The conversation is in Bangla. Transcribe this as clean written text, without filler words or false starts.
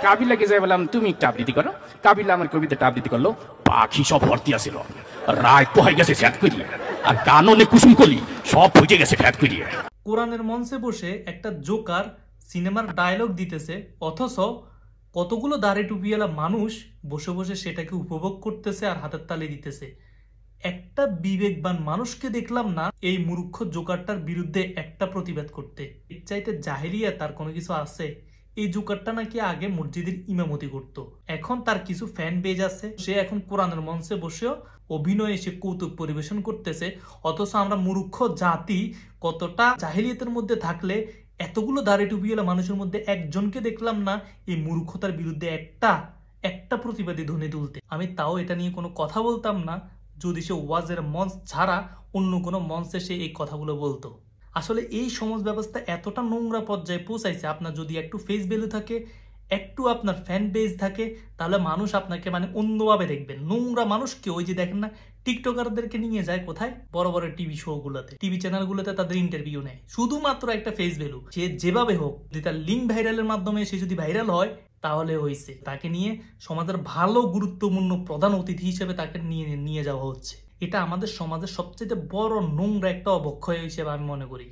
কাবিলাকে যাই বললাম তুমি একটা আবৃত্তি করো। কাবিলা আমার কবিতাটা আবৃত্তি করলো। পাখি সব ভর্তি আছিল, রায় পোহাই গেছে ফ্যাট করিয়ে, আর কাননে কুসুম কলি সব ফুটে গেছে ফ্যাট করিয়ে। কোরআনের মঞ্চে বসে একটা জোকার সিনেমার ডায়লগ দিতেছে, অথচ কতগুলো দাড়ি টুপিওয়ালা মানুষ বসে বসে সেটাকে উপভোগ করতেছে আর হাতের তালি দিতেছে। একটা বিবেকবান মানুষকে দেখলাম না এই মূর্খ জোকারটার বিরুদ্ধে একটা প্রতিবাদ করতে। এর চাইতে জাহেলিয়া তার কোনো কিছু আছে? এই জোকারটা নাকি আগে মসজিদের ইমামতি করত, এখন তার কিছু ফ্যান পেজ আছে, সে এখন কোরআনের মঞ্চে বসেও অভিনয়ে সে কৌতুক পরিবেশন করতেছে। অথচ আমরা মূর্খ জাতি কতটা জাহেলিয়াতের মধ্যে থাকলে এতগুলো দাড়ি টুপিওয়ালা মানুষের মধ্যে একজনকে দেখলাম না এই মূর্খতার বিরুদ্ধে একটা প্রতিবাদী ধ্বনি তুলতে। আমি তাও এটা নিয়ে কোনো কথা বলতাম না যদি সে ওয়াজের মঞ্চ ছাড়া অন্য কোনো মঞ্চে সে এই কথাগুলো বলতো। আসলে এই সমাজ ব্যবস্থা এতটা নোংরা পর্যায়ে পৌঁছাইছে, আপনার যদি একটু ফেস ভ্যালু থাকে, একটু আপনার ফ্যান বেজ থাকে, তাহলে মানুষ আপনাকে অন্যভাবে দেখবেন। নোংরা মানুষকে ওই যে দেখেন না টিকটকারদেরকে নিয়ে যায় কোথায়, বড় বড় টিভি শো গুলোতে, টিভি চ্যানেলগুলোতে তাদের ইন্টারভিউ নেয় শুধুমাত্র একটা ফেস ভ্যালু। সে যেভাবে হোক, যদি তার লিঙ্ক ভাইরালের মাধ্যমে সে যদি ভাইরাল হয় তাহলে হয়েছে, তাকে নিয়ে সমাজের ভালো গুরুত্বপূর্ণ প্রধান অতিথি হিসেবে তাকে নিয়ে যাওয়া হচ্ছে। এটা আমাদের সমাজের সবচেয়ে বড় নোংরা একটা অবক্ষয় হিসেবে আমি মনে করি।